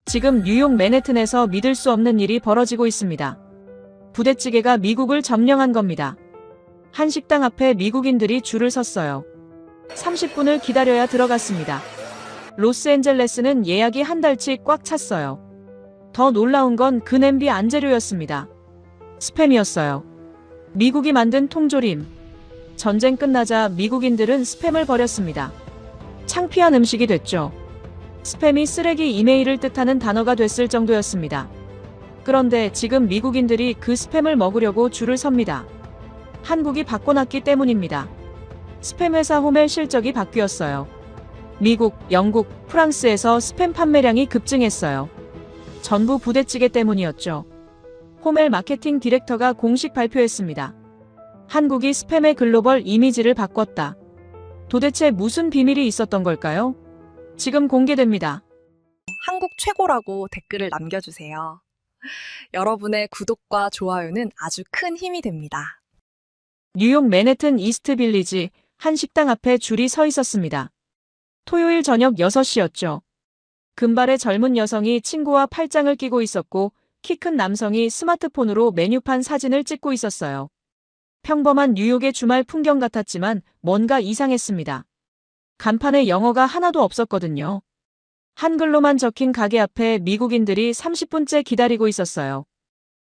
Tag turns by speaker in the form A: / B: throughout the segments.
A: 지금 뉴욕 맨해튼에서 믿을 수 없는 일이 벌어지고 있습니다. 부대찌개가 미국을 점령한 겁니다. 한 식당 앞에 미국인들이 줄을 섰어요. 30분을 기다려야 들어갔습니다. 로스앤젤레스는 예약이 한 달치 꽉 찼어요. 더 놀라운 건 그 냄비 안재료였습니다. 스팸이었어요. 미국이 만든 통조림. 전쟁 끝나자 미국인들은 스팸을 버렸습니다. 창피한 음식이 됐죠. 스팸이 쓰레기 이메일을 뜻하는 단어가 됐을 정도였습니다. 그런데 지금 미국인들이 그 스팸을 먹으려고 줄을 섭니다. 한국이 바꿔놨기 때문입니다. 스팸 회사 홈의 실적이 바뀌었어요. 미국, 영국, 프랑스에서 스팸 판매량이 급증했어요. 전부 부대찌개 때문이었죠. 홈엘 마케팅 디렉터가 공식 발표했습니다. 한국이 스팸의 글로벌 이미지를 바꿨다. 도대체 무슨 비밀이 있었던 걸까요? 지금 공개됩니다.
B: 한국 최고라고 댓글을 남겨주세요. 여러분의 구독과 좋아요는 아주 큰 힘이 됩니다.
A: 뉴욕 맨해튼 이스트 빌리지 한 식당 앞에 줄이 서 있었습니다. 토요일 저녁 6시였죠. 금발의 젊은 여성이 친구와 팔짱을 끼고 있었고 키 큰 남성이 스마트폰으로 메뉴판 사진을 찍고 있었어요. 평범한 뉴욕의 주말 풍경 같았지만 뭔가 이상했습니다. 간판에 영어가 하나도 없었거든요. 한글로만 적힌 가게 앞에 미국인들이 30분째 기다리고 있었어요.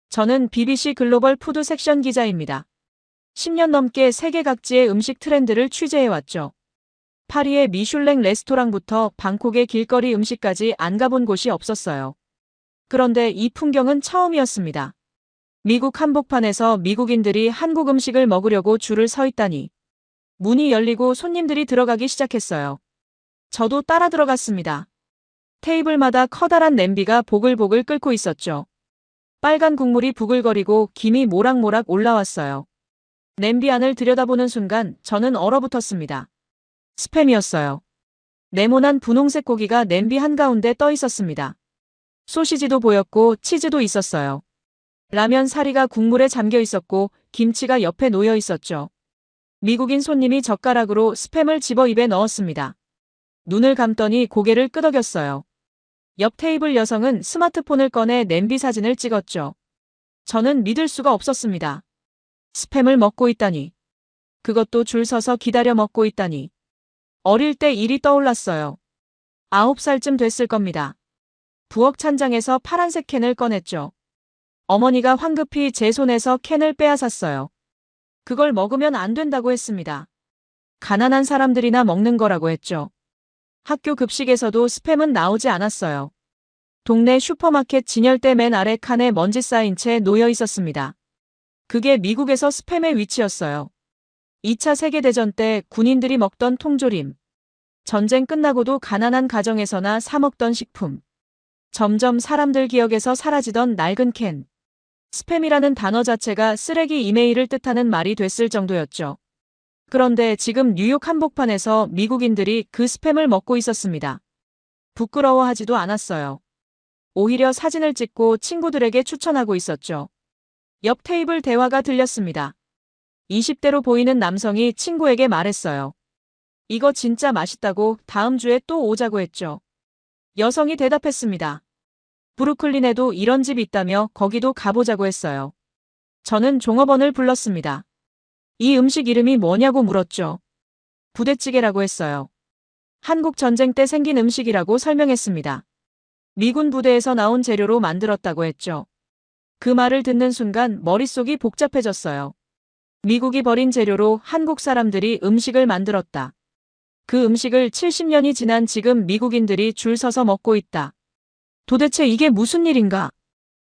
A: 저는 BBC 글로벌 푸드 섹션 기자입니다. 10년 넘게 세계 각지의 음식 트렌드를 취재해왔죠. 파리의 미슐랭 레스토랑부터 방콕의 길거리 음식까지 안 가본 곳이 없었어요. 그런데 이 풍경은 처음이었습니다. 미국 한복판에서 미국인들이 한국 음식을 먹으려고 줄을 서 있다니. 문이 열리고 손님들이 들어가기 시작했어요. 저도 따라 들어갔습니다. 테이블마다 커다란 냄비가 보글보글 끓고 있었죠. 빨간 국물이 부글거리고 김이 모락모락 올라왔어요. 냄비 안을 들여다보는 순간 저는 얼어붙었습니다. 스팸이었어요. 네모난 분홍색 고기가 냄비 한가운데 떠 있었습니다. 소시지도 보였고 치즈도 있었어요. 라면 사리가 국물에 잠겨 있었고 김치가 옆에 놓여 있었죠. 미국인 손님이 젓가락으로 스팸을 집어 입에 넣었습니다. 눈을 감더니 고개를 끄덕였어요. 옆 테이블 여성은 스마트폰을 꺼내 냄비 사진을 찍었죠. 저는 믿을 수가 없었습니다. 스팸을 먹고 있다니. 그것도 줄 서서 기다려 먹고 있다니. 어릴 때 일이 떠올랐어요. 9살쯤 됐을 겁니다. 부엌 찬장에서 파란색 캔을 꺼냈죠. 어머니가 황급히 제 손에서 캔을 빼앗았어요. 그걸 먹으면 안 된다고 했습니다. 가난한 사람들이나 먹는 거라고 했죠. 학교 급식에서도 스팸은 나오지 않았어요. 동네 슈퍼마켓 진열대 맨 아래 칸에 먼지 쌓인 채 놓여 있었습니다. 그게 미국에서 스팸의 위치였어요. 2차 세계대전 때 군인들이 먹던 통조림. 전쟁 끝나고도 가난한 가정에서나 사 먹던 식품. 점점 사람들 기억에서 사라지던 낡은 캔. 스팸이라는 단어 자체가 쓰레기 이메일을 뜻하는 말이 됐을 정도였죠. 그런데 지금 뉴욕 한복판에서 미국인들이 그 스팸을 먹고 있었습니다. 부끄러워하지도 않았어요. 오히려 사진을 찍고 친구들에게 추천하고 있었죠. 옆 테이블 대화가 들렸습니다. 20대로 보이는 남성이 친구에게 말했어요. 이거 진짜 맛있다고 다음 주에 또 오자고 했죠. 여성이 대답했습니다. 브루클린에도 이런 집 있다며 거기도 가보자고 했어요. 저는 종업원을 불렀습니다. 이 음식 이름이 뭐냐고 물었죠. 부대찌개라고 했어요. 한국 전쟁 때 생긴 음식이라고 설명했습니다. 미군 부대에서 나온 재료로 만들었다고 했죠. 그 말을 듣는 순간 머릿속이 복잡해졌어요. 미국이 버린 재료로 한국 사람들이 음식을 만들었다. 그 음식을 70년이 지난 지금 미국인들이 줄 서서 먹고 있다. 도대체 이게 무슨 일인가?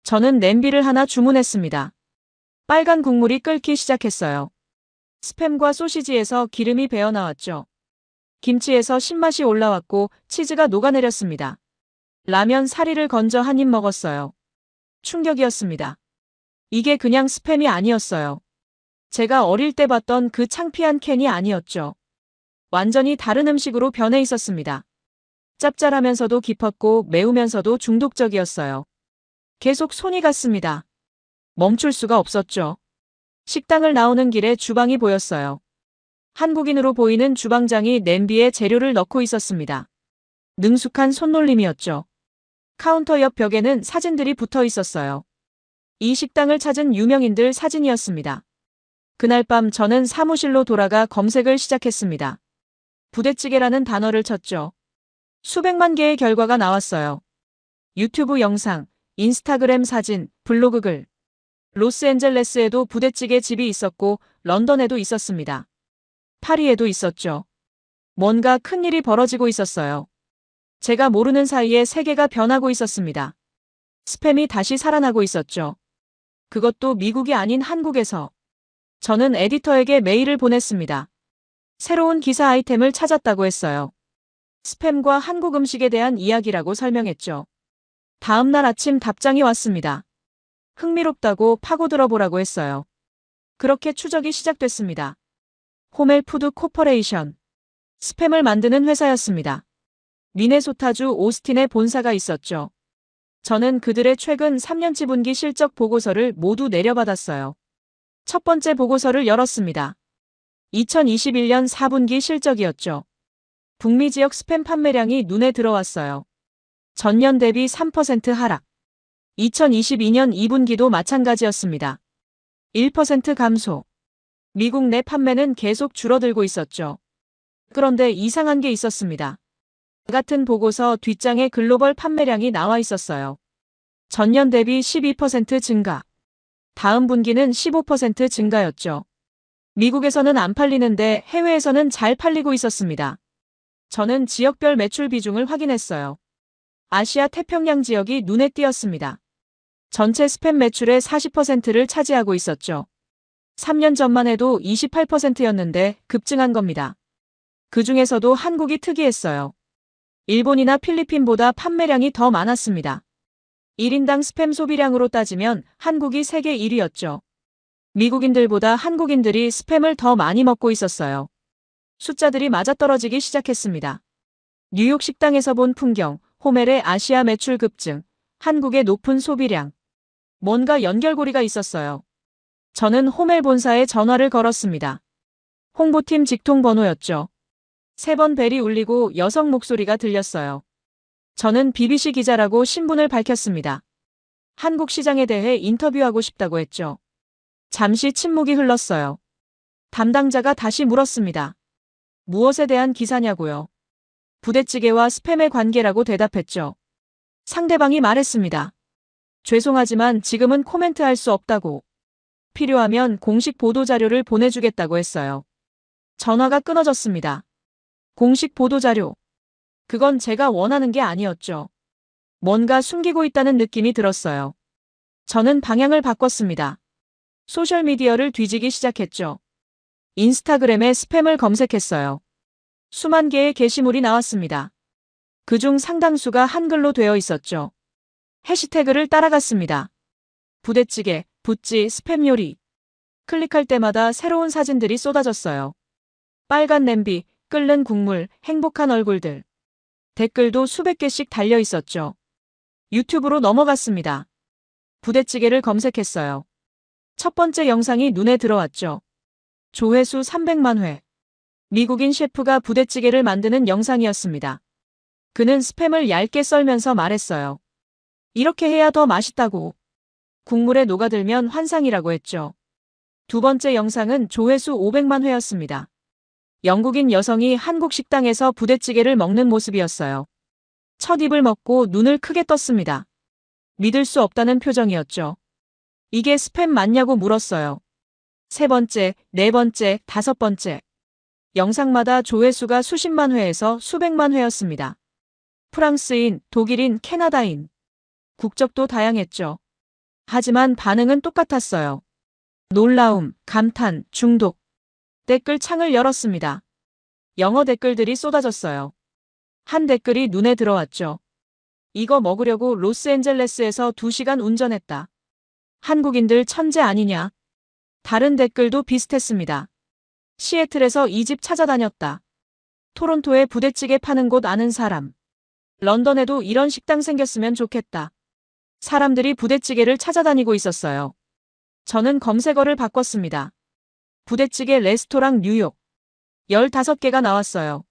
A: 저는 냄비를 하나 주문했습니다. 빨간 국물이 끓기 시작했어요. 스팸과 소시지에서 기름이 배어나왔죠. 김치에서 신맛이 올라왔고 치즈가 녹아내렸습니다. 라면 사리를 건져 한 입 먹었어요. 충격이었습니다. 이게 그냥 스팸이 아니었어요. 제가 어릴 때 봤던 그 창피한 캔이 아니었죠. 완전히 다른 음식으로 변해 있었습니다. 짭짤하면서도 깊었고 매우면서도 중독적이었어요. 계속 손이 갔습니다. 멈출 수가 없었죠. 식당을 나오는 길에 주방이 보였어요. 한국인으로 보이는 주방장이 냄비에 재료를 넣고 있었습니다. 능숙한 손놀림이었죠. 카운터 옆 벽에는 사진들이 붙어 있었어요. 이 식당을 찾은 유명인들 사진이었습니다. 그날 밤 저는 사무실로 돌아가 검색을 시작했습니다. 부대찌개라는 단어를 쳤죠. 수백만 개의 결과가 나왔어요. 유튜브 영상, 인스타그램 사진, 블로그 글. 로스앤젤레스에도 부대찌개 집이 있었고 런던에도 있었습니다. 파리에도 있었죠. 뭔가 큰일이 벌어지고 있었어요. 제가 모르는 사이에 세계가 변하고 있었습니다. 스팸이 다시 살아나고 있었죠. 그것도 미국이 아닌 한국에서. 저는 에디터에게 메일을 보냈습니다. 새로운 기사 아이템을 찾았다고 했어요. 스팸과 한국 음식에 대한 이야기라고 설명했죠. 다음 날 아침 답장이 왔습니다. 흥미롭다고 파고들어보라고 했어요. 그렇게 추적이 시작됐습니다. 호멜 푸드 코퍼레이션. 스팸을 만드는 회사였습니다. 미네소타주 오스틴에 본사가 있었죠. 저는 그들의 최근 3년치 분기 실적 보고서를 모두 내려받았어요. 첫 번째 보고서를 열었습니다. 2021년 4분기 실적이었죠. 북미 지역 스팸 판매량이 눈에 들어왔어요. 전년 대비 3% 하락. 2022년 2분기도 마찬가지였습니다. 1% 감소. 미국 내 판매는 계속 줄어들고 있었죠. 그런데 이상한 게 있었습니다. 같은 보고서 뒷장에 글로벌 판매량이 나와 있었어요. 전년 대비 12% 증가. 다음 분기는 15% 증가였죠. 미국에서는 안 팔리는데 해외에서는 잘 팔리고 있었습니다. 저는 지역별 매출 비중을 확인했어요. 아시아 태평양 지역이 눈에 띄었습니다. 전체 스팸 매출의 40%를 차지하고 있었죠. 3년 전만 해도 28%였는데 급증한 겁니다. 그 중에서도 한국이 특이했어요. 일본이나 필리핀보다 판매량이 더 많았습니다. 1인당 스팸 소비량으로 따지면 한국이 세계 1위였죠. 미국인들보다 한국인들이 스팸을 더 많이 먹고 있었어요. 숫자들이 맞아떨어지기 시작했습니다. 뉴욕 식당에서 본 풍경, 호멜의 아시아 매출 급증, 한국의 높은 소비량. 뭔가 연결고리가 있었어요. 저는 호멜 본사에 전화를 걸었습니다. 홍보팀 직통 번호였죠. 3번 벨이 울리고 여성 목소리가 들렸어요. 저는 BBC 기자라고 신분을 밝혔습니다. 한국 시장에 대해 인터뷰하고 싶다고 했죠. 잠시 침묵이 흘렀어요. 담당자가 다시 물었습니다. 무엇에 대한 기사냐고요? 부대찌개와 스팸의 관계라고 대답했죠. 상대방이 말했습니다. 죄송하지만 지금은 코멘트할 수 없다고. 필요하면 공식 보도자료를 보내주겠다고 했어요. 전화가 끊어졌습니다. 공식 보도자료. 그건 제가 원하는 게 아니었죠. 뭔가 숨기고 있다는 느낌이 들었어요. 저는 방향을 바꿨습니다. 소셜미디어를 뒤지기 시작했죠. 인스타그램에 스팸을 검색했어요. 수만 개의 게시물이 나왔습니다. 그중 상당수가 한글로 되어 있었죠. 해시태그를 따라갔습니다. 부대찌개, 부찌, 스팸 요리. 클릭할 때마다 새로운 사진들이 쏟아졌어요. 빨간 냄비, 끓는 국물, 행복한 얼굴들. 댓글도 수백 개씩 달려 있었죠. 유튜브로 넘어갔습니다. 부대찌개를 검색했어요. 첫 번째 영상이 눈에 들어왔죠. 조회수 300만 회. 미국인 셰프가 부대찌개를 만드는 영상이었습니다. 그는 스팸을 얇게 썰면서 말했어요. 이렇게 해야 더 맛있다고. 국물에 녹아들면 환상이라고 했죠. 두 번째 영상은 조회수 500만 회였습니다. 영국인 여성이 한국 식당에서 부대찌개를 먹는 모습이었어요. 첫 입을 먹고 눈을 크게 떴습니다. 믿을 수 없다는 표정이었죠. 이게 스팸 맞냐고 물었어요. 세 번째, 네 번째, 다섯 번째. 영상마다 조회수가 수십만 회에서 수백만 회였습니다. 프랑스인, 독일인, 캐나다인. 국적도 다양했죠. 하지만 반응은 똑같았어요. 놀라움, 감탄, 중독. 댓글 창을 열었습니다. 영어 댓글들이 쏟아졌어요. 한 댓글이 눈에 들어왔죠. 이거 먹으려고 로스앤젤레스에서 2시간 운전했다. 한국인들 천재 아니냐? 다른 댓글도 비슷했습니다. 시애틀에서 이 집 찾아다녔다. 토론토에 부대찌개 파는 곳 아는 사람. 런던에도 이런 식당 생겼으면 좋겠다. 사람들이 부대찌개를 찾아다니고 있었어요. 저는 검색어를 바꿨습니다. 부대찌개 레스토랑 뉴욕. 15개가 나왔어요.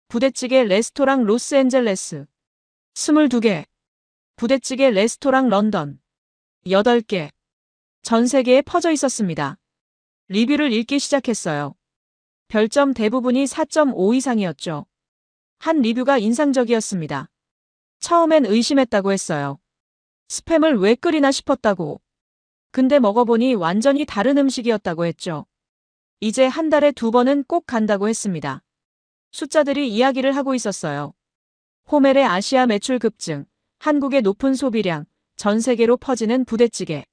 A: 부대찌개 레스토랑 로스앤젤레스. 22개. 부대찌개 레스토랑 런던. 8개. 전 세계에 퍼져 있었습니다. 리뷰를 읽기 시작했어요. 별점 대부분이 4.5 이상이었죠. 한 리뷰가 인상적이었습니다. 처음엔 의심했다고 했어요. 스팸을 왜 끓이나 싶었다고. 근데 먹어보니 완전히 다른 음식이었다고 했죠. 이제 한 달에 2번은 꼭 간다고 했습니다. 숫자들이 이야기를 하고 있었어요. 호멜의 아시아 매출 급증, 한국의 높은 소비량, 전 세계로 퍼지는 부대찌개,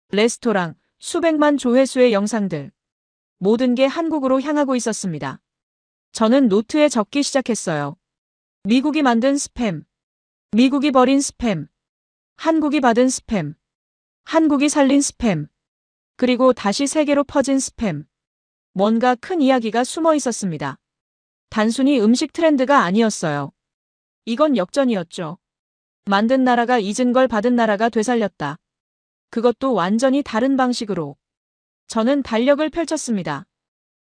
A: 레스토랑, 수백만 조회수의 영상들. 모든 게 한국으로 향하고 있었습니다. 저는 노트에 적기 시작했어요. 미국이 만든 스팸. 미국이 버린 스팸. 한국이 받은 스팸. 한국이 살린 스팸. 그리고 다시 세계로 퍼진 스팸. 뭔가 큰 이야기가 숨어 있었습니다. 단순히 음식 트렌드가 아니었어요. 이건 역전이었죠. 만든 나라가 잊은 걸 받은 나라가 되살렸다. 그것도 완전히 다른 방식으로. 저는 달력을 펼쳤습니다.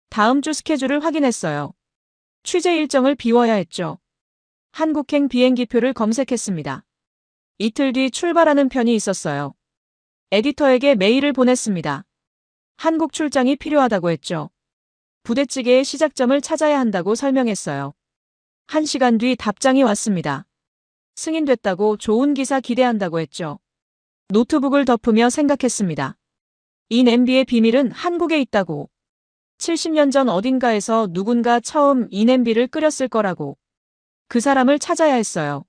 A: 다음 주 스케줄을 확인했어요. 취재 일정을 비워야 했죠. 한국행 비행기표를 검색했습니다. 이틀 뒤 출발하는 편이 있었어요. 에디터에게 메일을 보냈습니다. 한국 출장이 필요하다고 했죠. 부대찌개의 시작점을 찾아야 한다고 설명했어요. 1시간 뒤 답장이 왔습니다. 승인됐다고 좋은 기사 기대한다고 했죠. 노트북을 덮으며 생각했습니다. 이 냄비의 비밀은 한국에 있다고. 70년 전 어딘가에서 누군가 처음 이 냄비를 끓였을 거라고. 그 사람을 찾아야 했어요.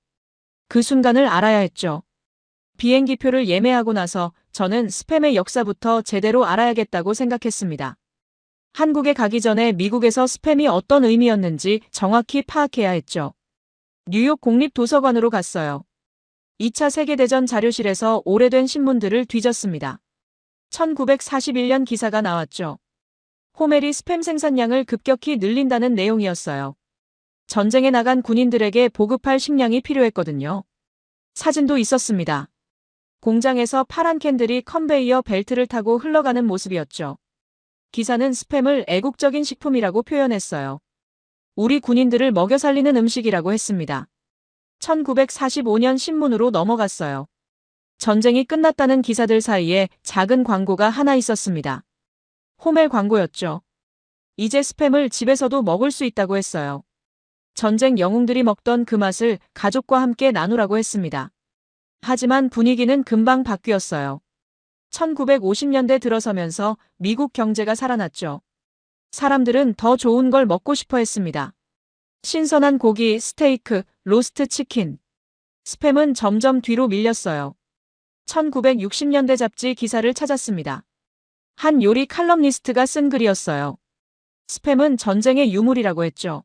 A: 그 순간을 알아야 했죠. 비행기표를 예매하고 나서 저는 스팸의 역사부터 제대로 알아야겠다고 생각했습니다. 한국에 가기 전에 미국에서 스팸이 어떤 의미였는지 정확히 파악해야 했죠. 뉴욕 국립도서관으로 갔어요. 2차 세계대전 자료실에서 오래된 신문들을 뒤졌습니다. 1941년 기사가 나왔죠. 호멜이 스팸 생산량을 급격히 늘린다는 내용이었어요. 전쟁에 나간 군인들에게 보급할 식량이 필요했거든요. 사진도 있었습니다. 공장에서 파란 캔들이 컨베이어 벨트를 타고 흘러가는 모습이었죠. 기사는 스팸을 애국적인 식품이라고 표현했어요. 우리 군인들을 먹여 살리는 음식이라고 했습니다. 1945년 신문으로 넘어갔어요. 전쟁이 끝났다는 기사들 사이에 작은 광고가 하나 있었습니다. 호멜 광고였죠. 이제 스팸을 집에서도 먹을 수 있다고 했어요. 전쟁 영웅들이 먹던 그 맛을 가족과 함께 나누라고 했습니다. 하지만 분위기는 금방 바뀌었어요. 1950년대 들어서면서 미국 경제가 살아났죠. 사람들은 더 좋은 걸 먹고 싶어 했습니다. 신선한 고기, 스테이크, 로스트 치킨. 스팸은 점점 뒤로 밀렸어요. 1960년대 잡지 기사를 찾았습니다. 한 요리 칼럼니스트가 쓴 글이었어요. 스팸은 전쟁의 유물이라고 했죠.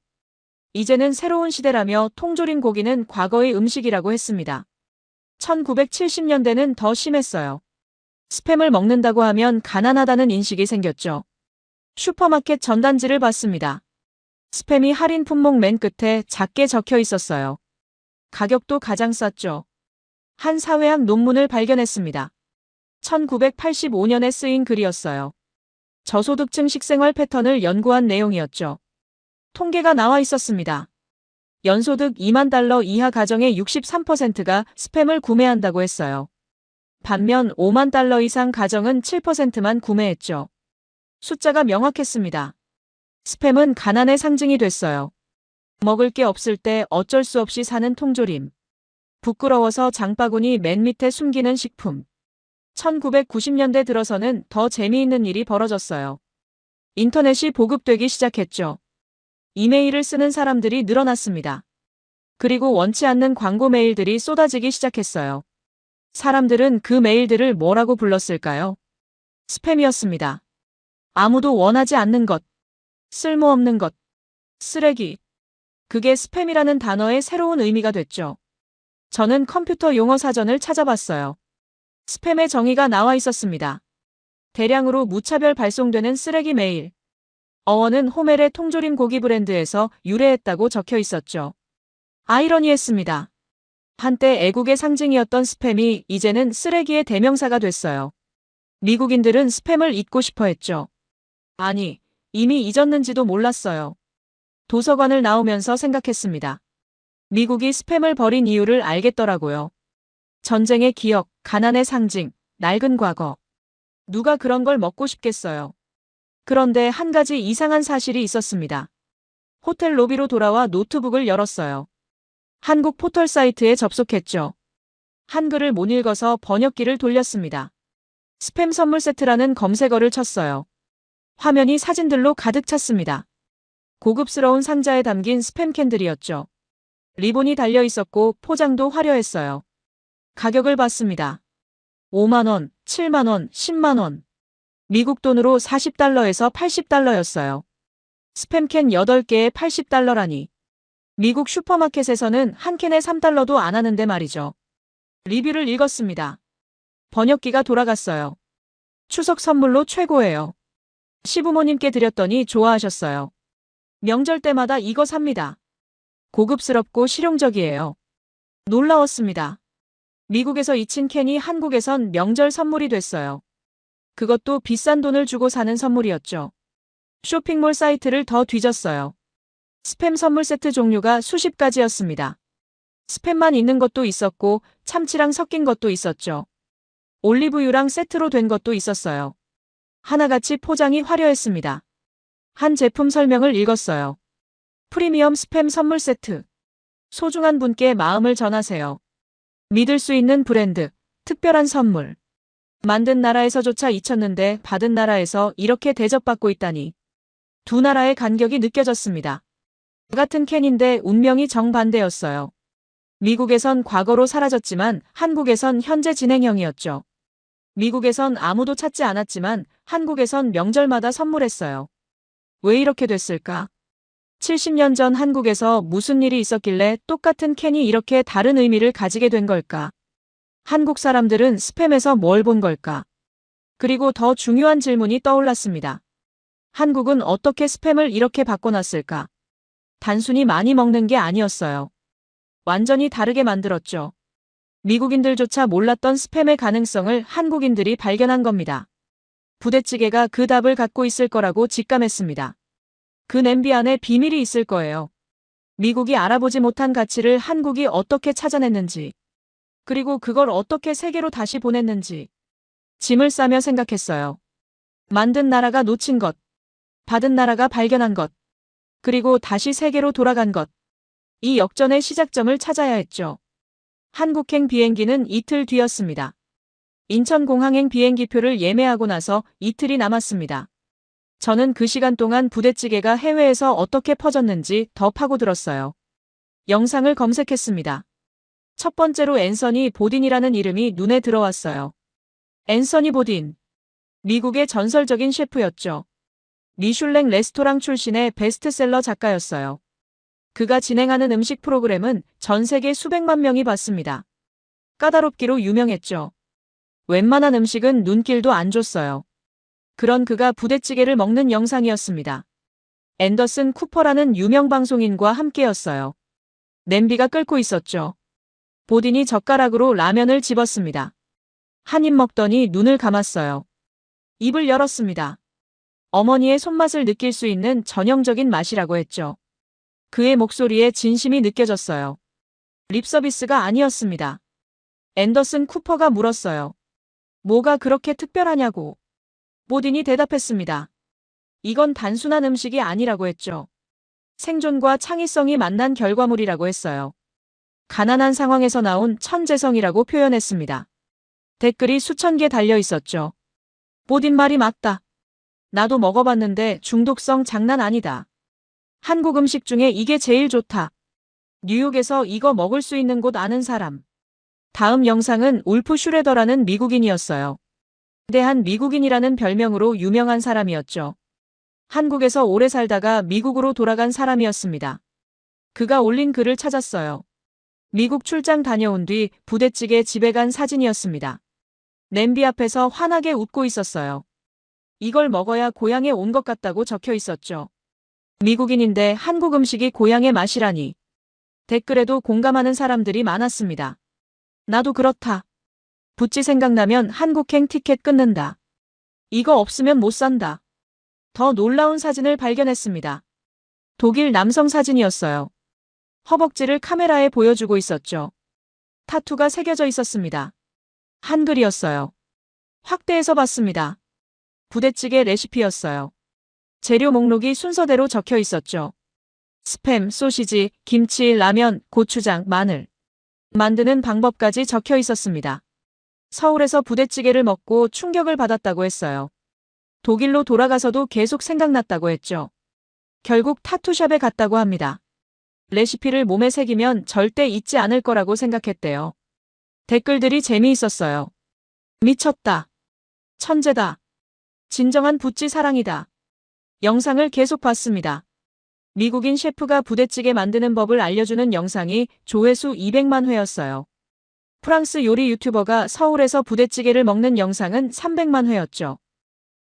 A: 이제는 새로운 시대라며 통조림 고기는 과거의 음식이라고 했습니다. 1970년대는 더 심했어요. 스팸을 먹는다고 하면 가난하다는 인식이 생겼죠. 슈퍼마켓 전단지를 봤습니다. 스팸이 할인 품목 맨 끝에 작게 적혀 있었어요. 가격도 가장 쌌죠. 한 사회학 논문을 발견했습니다. 1985년에 쓰인 글이었어요. 저소득층 식생활 패턴을 연구한 내용이었죠. 통계가 나와 있었습니다. 연소득 2만 달러 이하 가정의 63%가 스팸을 구매한다고 했어요. 반면 5만 달러 이상 가정은 7%만 구매했죠. 숫자가 명확했습니다. 스팸은 가난의 상징이 됐어요. 먹을 게 없을 때 어쩔 수 없이 사는 통조림. 부끄러워서 장바구니 맨 밑에 숨기는 식품. 1990년대 들어서는 더 재미있는 일이 벌어졌어요. 인터넷이 보급되기 시작했죠. 이메일을 쓰는 사람들이 늘어났습니다. 그리고 원치 않는 광고 메일들이 쏟아지기 시작했어요. 사람들은 그 메일들을 뭐라고 불렀을까요? 스팸이었습니다. 아무도 원하지 않는 것, 쓸모없는 것, 쓰레기. 그게 스팸이라는 단어의 새로운 의미가 됐죠. 저는 컴퓨터 용어 사전을 찾아봤어요. 스팸의 정의가 나와 있었습니다. 대량으로 무차별 발송되는 쓰레기 메일. 어원은 호멜의 통조림 고기 브랜드에서 유래했다고 적혀 있었죠. 아이러니했습니다. 한때 애국의 상징이었던 스팸이 이제는 쓰레기의 대명사가 됐어요. 미국인들은 스팸을 잊고 싶어 했죠. 아니, 이미 잊었는지도 몰랐어요. 도서관을 나오면서 생각했습니다. 미국이 스팸을 버린 이유를 알겠더라고요. 전쟁의 기억, 가난의 상징, 낡은 과거. 누가 그런 걸 먹고 싶겠어요. 그런데 한 가지 이상한 사실이 있었습니다. 호텔 로비로 돌아와 노트북을 열었어요. 한국 포털 사이트에 접속했죠. 한글을 못 읽어서 번역기를 돌렸습니다. 스팸 선물 세트라는 검색어를 쳤어요. 화면이 사진들로 가득 찼습니다. 고급스러운 상자에 담긴 스팸 캔들이었죠. 리본이 달려 있었고 포장도 화려했어요. 가격을 봤습니다. 5만원, 7만원, 10만원. 미국 돈으로 40달러에서 80달러였어요. 스팸캔 8개에 80달러라니. 미국 슈퍼마켓에서는 한 캔에 3달러도 안 하는데 말이죠. 리뷰를 읽었습니다. 번역기가 돌아갔어요. 추석 선물로 최고예요. 시부모님께 드렸더니 좋아하셨어요. 명절 때마다 이거 삽니다. 고급스럽고 실용적이에요. 놀라웠습니다. 미국에서 잊힌 캔이 한국에선 명절 선물이 됐어요. 그것도 비싼 돈을 주고 사는 선물이었죠. 쇼핑몰 사이트를 더 뒤졌어요. 스팸 선물 세트 종류가 수십 가지였습니다. 스팸만 있는 것도 있었고 참치랑 섞인 것도 있었죠. 올리브유랑 세트로 된 것도 있었어요. 하나같이 포장이 화려했습니다. 한 제품 설명을 읽었어요. 프리미엄 스팸 선물 세트. 소중한 분께 마음을 전하세요. 믿을 수 있는 브랜드, 특별한 선물. 만든 나라에서조차 잊혔는데 받은 나라에서 이렇게 대접받고 있다니. 두 나라의 간격이 느껴졌습니다. 같은 캔인데 운명이 정반대였어요. 미국에선 과거로 사라졌지만 한국에선 현재 진행형이었죠. 미국에선 아무도 찾지 않았지만 한국에선 명절마다 선물했어요. 왜 이렇게 됐을까? 70년 전 한국에서 무슨 일이 있었길래 똑같은 캔이 이렇게 다른 의미를 가지게 된 걸까? 한국 사람들은 스팸에서 뭘 본 걸까? 그리고 더 중요한 질문이 떠올랐습니다. 한국은 어떻게 스팸을 이렇게 바꿔놨을까? 단순히 많이 먹는 게 아니었어요. 완전히 다르게 만들었죠. 미국인들조차 몰랐던 스팸의 가능성을 한국인들이 발견한 겁니다. 부대찌개가 그 답을 갖고 있을 거라고 직감했습니다. 그 냄비 안에 비밀이 있을 거예요. 미국이 알아보지 못한 가치를 한국이 어떻게 찾아냈는지, 그리고 그걸 어떻게 세계로 다시 보냈는지. 짐을 싸며 생각했어요. 만든 나라가 놓친 것, 받은 나라가 발견한 것, 그리고 다시 세계로 돌아간 것. 이 역전의 시작점을 찾아야 했죠. 한국행 비행기는 이틀 뒤였습니다. 인천공항행 비행기표를 예매하고 나서 이틀이 남았습니다. 저는 그 시간 동안 부대찌개가 해외에서 어떻게 퍼졌는지 더 파고들었어요. 영상을 검색했습니다. 첫 번째로 앤서니 보딘이라는 이름이 눈에 들어왔어요. 앤서니 보딘. 미국의 전설적인 셰프였죠. 미슐랭 레스토랑 출신의 베스트셀러 작가였어요. 그가 진행하는 음식 프로그램은 전 세계 수백만 명이 봤습니다. 까다롭기로 유명했죠. 웬만한 음식은 눈길도 안 줬어요. 그런 그가 부대찌개를 먹는 영상이었습니다. 앤더슨 쿠퍼라는 유명 방송인과 함께였어요. 냄비가 끓고 있었죠. 보딘이 젓가락으로 라면을 집었습니다. 한 입 먹더니 눈을 감았어요. 입을 열었습니다. 어머니의 손맛을 느낄 수 있는 전형적인 맛이라고 했죠. 그의 목소리에 진심이 느껴졌어요. 립서비스가 아니었습니다. 앤더슨 쿠퍼가 물었어요. 뭐가 그렇게 특별하냐고. 보딘이 대답했습니다. 이건 단순한 음식이 아니라고 했죠. 생존과 창의성이 만난 결과물이라고 했어요. 가난한 상황에서 나온 천재성이라고 표현했습니다. 댓글이 수천 개 달려 있었죠. 보딘 말이 맞다. 나도 먹어봤는데 중독성 장난 아니다. 한국 음식 중에 이게 제일 좋다. 뉴욕에서 이거 먹을 수 있는 곳 아는 사람. 다음 영상은 울프 슈레더라는 미국인이었어요. 대한 미국인이라는 별명으로 유명한 사람이었죠. 한국에서 오래 살다가 미국으로 돌아간 사람이었습니다. 그가 올린 글을 찾았어요. 미국 출장 다녀온 뒤 부대찌개 집에 간 사진이었습니다. 냄비 앞에서 환하게 웃고 있었어요. 이걸 먹어야 고향에 온 것 같다고 적혀 있었죠. 미국인인데 한국 음식이 고향의 맛이라니. 댓글에도 공감하는 사람들이 많았습니다. 나도 그렇다. 부찌 생각나면 한국행 티켓 끊는다. 이거 없으면 못 산다. 더 놀라운 사진을 발견했습니다. 독일 남성 사진이었어요. 허벅지를 카메라에 보여주고 있었죠. 타투가 새겨져 있었습니다. 한글이었어요. 확대해서 봤습니다. 부대찌개 레시피였어요. 재료 목록이 순서대로 적혀 있었죠. 스팸, 소시지, 김치, 라면, 고추장, 마늘. 만드는 방법까지 적혀 있었습니다. 서울에서 부대찌개를 먹고 충격을 받았다고 했어요. 독일로 돌아가서도 계속 생각났다고 했죠. 결국 타투샵에 갔다고 합니다. 레시피를 몸에 새기면 절대 잊지 않을 거라고 생각했대요. 댓글들이 재미있었어요. 미쳤다. 천재다. 진정한 부찌 사랑이다. 영상을 계속 봤습니다. 미국인 셰프가 부대찌개 만드는 법을 알려주는 영상이 조회수 200만 회였어요. 프랑스 요리 유튜버가 서울에서 부대찌개를 먹는 영상은 300만 회였죠.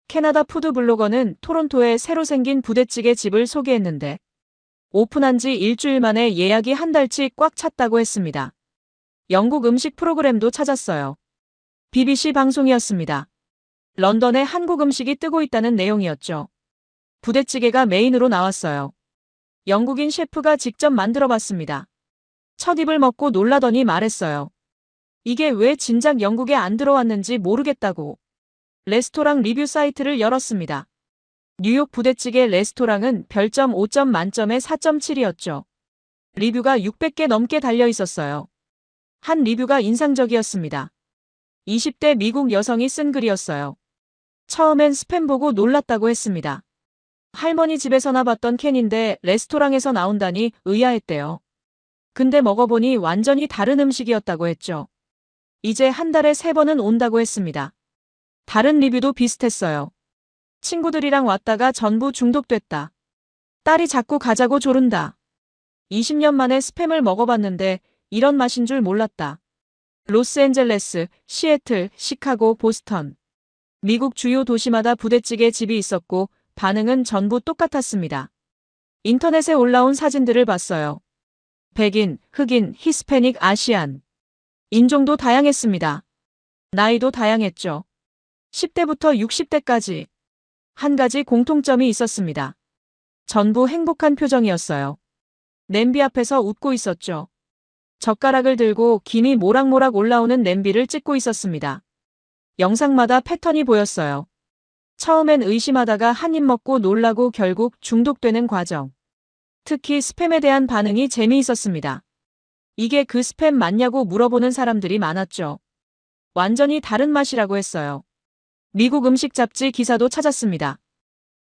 A: 캐나다 푸드 블로거는 토론토에 새로 생긴 부대찌개 집을 소개했는데 오픈한 지 일주일 만에 예약이 한 달치 꽉 찼다고 했습니다. 영국 음식 프로그램도 찾았어요. BBC 방송이었습니다. 런던에 한국 음식이 뜨고 있다는 내용이었죠. 부대찌개가 메인으로 나왔어요. 영국인 셰프가 직접 만들어 봤습니다. 첫 입을 먹고 놀라더니 말했어요. 이게 왜 진작 영국에 안 들어왔는지 모르겠다고. 레스토랑 리뷰 사이트를 열었습니다. 뉴욕 부대찌개 레스토랑은 별점 5점 만점에 4.7이었죠. 리뷰가 600개 넘게 달려 있었어요. 한 리뷰가 인상적이었습니다. 20대 미국 여성이 쓴 글이었어요. 처음엔 스팸 보고 놀랐다고 했습니다. 할머니 집에서나 봤던 캔인데 레스토랑에서 나온다니 의아했대요. 근데 먹어보니 완전히 다른 음식이었다고 했죠. 이제 한 달에 3번은 온다고 했습니다. 다른 리뷰도 비슷했어요. 친구들이랑 왔다가 전부 중독됐다. 딸이 자꾸 가자고 조른다. 20년 만에 스팸을 먹어봤는데 이런 맛인 줄 몰랐다. 로스앤젤레스, 시애틀, 시카고, 보스턴. 미국 주요 도시마다 부대찌개 집이 있었고 반응은 전부 똑같았습니다. 인터넷에 올라온 사진들을 봤어요. 백인, 흑인, 히스패닉, 아시안. 인종도 다양했습니다. 나이도 다양했죠. 10대부터 60대까지. 한 가지 공통점이 있었습니다. 전부 행복한 표정이었어요. 냄비 앞에서 웃고 있었죠. 젓가락을 들고 김이 모락모락 올라오는 냄비를 찍고 있었습니다. 영상마다 패턴이 보였어요. 처음엔 의심하다가 한 입 먹고 놀라고 결국 중독되는 과정. 특히 스팸에 대한 반응이 재미있었습니다. 이게 그 스팸 맞냐고 물어보는 사람들이 많았죠. 완전히 다른 맛이라고 했어요. 미국 음식 잡지 기사도 찾았습니다.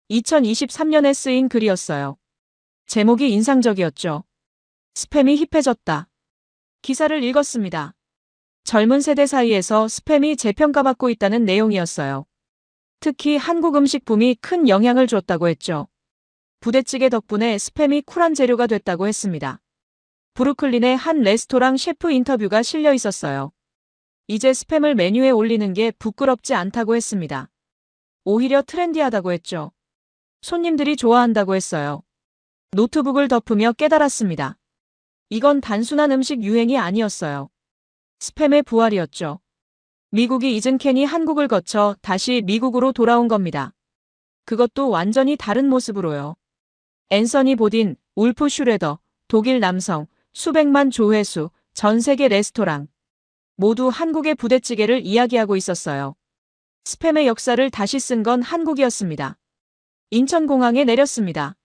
A: 2023년에 쓰인 글이었어요. 제목이 인상적이었죠. 스팸이 힙해졌다. 기사를 읽었습니다. 젊은 세대 사이에서 스팸이 재평가받고 있다는 내용이었어요. 특히 한국 음식 붐이 큰 영향을 줬다고 했죠. 부대찌개 덕분에 스팸이 쿨한 재료가 됐다고 했습니다. 브루클린의 한 레스토랑 셰프 인터뷰가 실려 있었어요. 이제 스팸을 메뉴에 올리는 게 부끄럽지 않다고 했습니다. 오히려 트렌디하다고 했죠. 손님들이 좋아한다고 했어요. 노트북을 덮으며 깨달았습니다. 이건 단순한 음식 유행이 아니었어요. 스팸의 부활이었죠. 미국이 잊은 캔이 한국을 거쳐 다시 미국으로 돌아온 겁니다. 그것도 완전히 다른 모습으로요. 앤서니 보딘, 울프 슈레더, 독일 남성, 수백만 조회수, 전 세계 레스토랑. 모두 한국의 부대찌개를 이야기하고 있었어요. 스팸의 역사를 다시 쓴 건 한국이었습니다. 인천공항에 내렸습니다.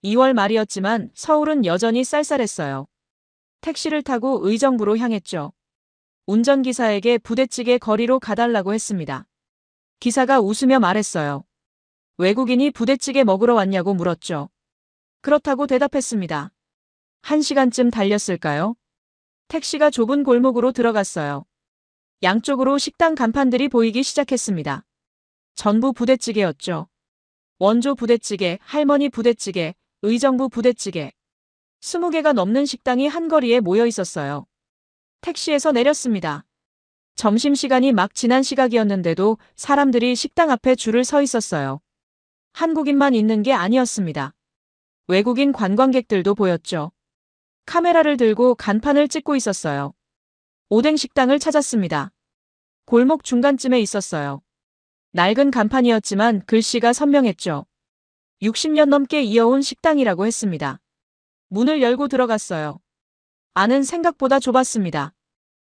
A: 2월 말이었지만 서울은 여전히 쌀쌀했어요. 택시를 타고 의정부로 향했죠. 운전기사에게 부대찌개 거리로 가달라고 했습니다. 기사가 웃으며 말했어요. 외국인이 부대찌개 먹으러 왔냐고 물었죠. 그렇다고 대답했습니다. 1시간쯤 달렸을까요? 택시가 좁은 골목으로 들어갔어요. 양쪽으로 식당 간판들이 보이기 시작했습니다. 전부 부대찌개였죠. 원조 부대찌개, 할머니 부대찌개, 의정부 부대찌개. 20개가 넘는 식당이 한거리에 모여 있었어요. 택시에서 내렸습니다. 점심시간이 막 지난 시각이었는데도 사람들이 식당 앞에 줄을 서 있었어요. 한국인만 있는 게 아니었습니다. 외국인 관광객들도 보였죠. 카메라를 들고 간판을 찍고 있었어요. 오뎅 식당을 찾았습니다. 골목 중간쯤에 있었어요. 낡은 간판이었지만 글씨가 선명했죠. 60년 넘게 이어온 식당이라고 했습니다. 문을 열고 들어갔어요. 안은 생각보다 좁았습니다.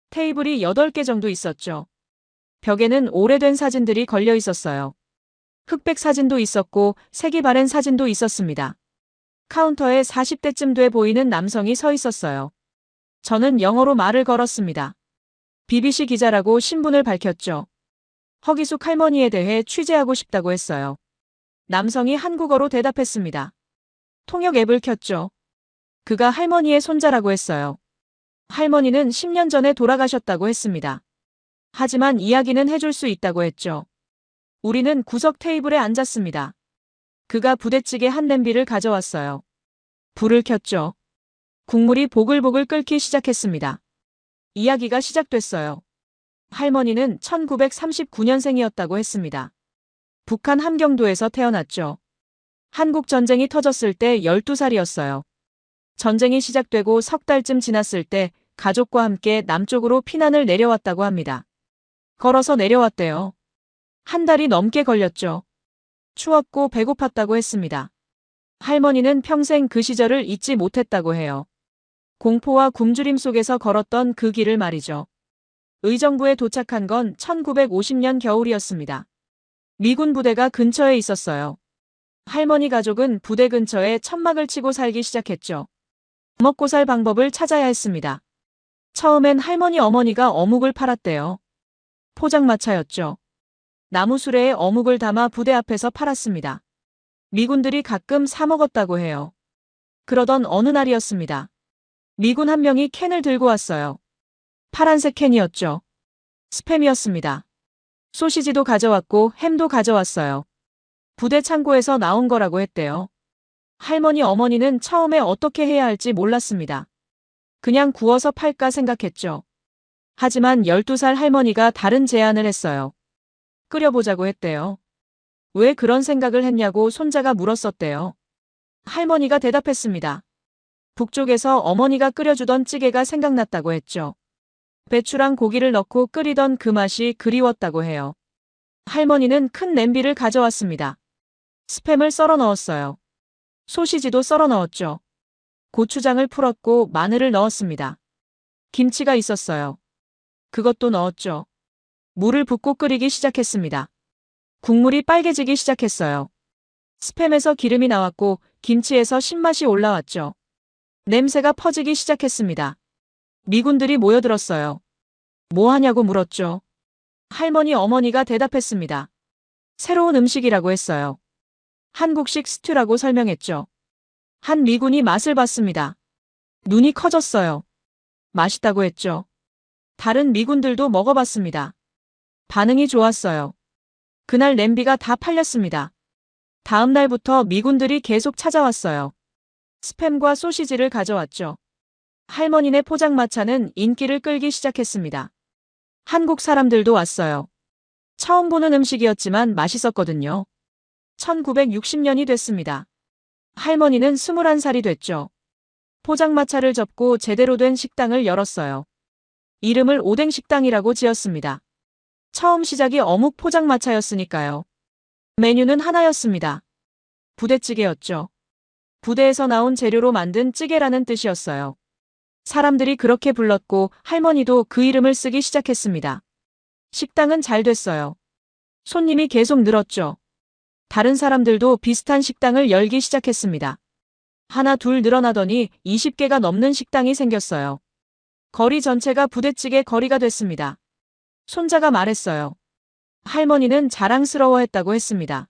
A: 테이블이 8개 정도 있었죠. 벽에는 오래된 사진들이 걸려 있었어요. 흑백 사진도 있었고 색이 바랜 사진도 있었습니다. 카운터에 40대쯤 돼 보이는 남성이 서 있었어요. 저는 영어로 말을 걸었습니다. BBC 기자라고 신분을 밝혔죠. 허기숙 할머니에 대해 취재하고 싶다고 했어요. 남성이 한국어로 대답했습니다. 통역 앱을 켰죠. 그가 할머니의 손자라고 했어요. 할머니는 10년 전에 돌아가셨다고 했습니다. 하지만 이야기는 해줄 수 있다고 했죠. 우리는 구석 테이블에 앉았습니다. 그가 부대찌개 한 냄비를 가져왔어요. 불을 켰죠. 국물이 보글보글 끓기 시작했습니다. 이야기가 시작됐어요. 할머니는 1939년생이었다고 했습니다. 북한 함경도에서 태어났죠. 한국 전쟁이 터졌을 때 12살이었어요. 전쟁이 시작되고 석 달쯤 지났을 때 가족과 함께 남쪽으로 피난을 내려왔다고 합니다. 걸어서 내려왔대요. 한 달이 넘게 걸렸죠. 추웠고 배고팠다고 했습니다. 할머니는 평생 그 시절을 잊지 못했다고 해요. 공포와 굶주림 속에서 걸었던 그 길을 말이죠. 의정부에 도착한 건 1950년 겨울이었습니다. 미군 부대가 근처에 있었어요. 할머니 가족은 부대 근처에 천막을 치고 살기 시작했죠. 먹고 살 방법을 찾아야 했습니다. 처음엔 할머니 어머니가 어묵을 팔았대요. 포장마차였죠. 나무 수레에 어묵을 담아 부대 앞에서 팔았습니다. 미군들이 가끔 사 먹었다고 해요. 그러던 어느 날이었습니다. 미군 한 명이 캔을 들고 왔어요. 파란색 캔이었죠. 스팸이었습니다. 소시지도 가져왔고 햄도 가져왔어요. 부대 창고에서 나온 거라고 했대요. 할머니 어머니는 처음에 어떻게 해야 할지 몰랐습니다. 그냥 구워서 팔까 생각했죠. 하지만 12살 할머니가 다른 제안을 했어요. 끓여보자고 했대요. 왜 그런 생각을 했냐고 손자가 물었었대요. 할머니가 대답했습니다. 북쪽에서 어머니가 끓여주던 찌개가 생각났다고 했죠. 배추랑 고기를 넣고 끓이던 그 맛이 그리웠다고 해요. 할머니는 큰 냄비를 가져왔습니다. 스팸을 썰어 넣었어요. 소시지도 썰어 넣었죠. 고추장을 풀었고 마늘을 넣었습니다. 김치가 있었어요. 그것도 넣었죠. 물을 붓고 끓이기 시작했습니다. 국물이 빨개지기 시작했어요. 스팸에서 기름이 나왔고 김치에서 신맛이 올라왔죠. 냄새가 퍼지기 시작했습니다. 미군들이 모여들었어요. 뭐 하냐고 물었죠. 할머니 어머니가 대답했습니다. 새로운 음식이라고 했어요. 한국식 스튜라고 설명했죠. 한 미군이 맛을 봤습니다. 눈이 커졌어요. 맛있다고 했죠. 다른 미군들도 먹어봤습니다. 반응이 좋았어요. 그날 냄비가 다 팔렸습니다. 다음 날부터 미군들이 계속 찾아왔어요. 스팸과 소시지를 가져왔죠. 할머니네 포장마차는 인기를 끌기 시작했습니다. 한국 사람들도 왔어요. 처음 보는 음식이었지만 맛있었거든요. 1960년이 됐습니다. 할머니는 21살이 됐죠. 포장마차를 접고 제대로 된 식당을 열었어요. 이름을 오뎅식당이라고 지었습니다. 처음 시작이 어묵 포장마차였으니까요. 메뉴는 하나였습니다. 부대찌개였죠. 부대에서 나온 재료로 만든 찌개라는 뜻이었어요. 사람들이 그렇게 불렀고 할머니도 그 이름을 쓰기 시작했습니다. 식당은 잘 됐어요. 손님이 계속 늘었죠. 다른 사람들도 비슷한 식당을 열기 시작했습니다. 하나 둘 늘어나더니 20개가 넘는 식당이 생겼어요. 거리 전체가 부대찌개 거리가 됐습니다. 손자가 말했어요. 할머니는 자랑스러워했다고 했습니다.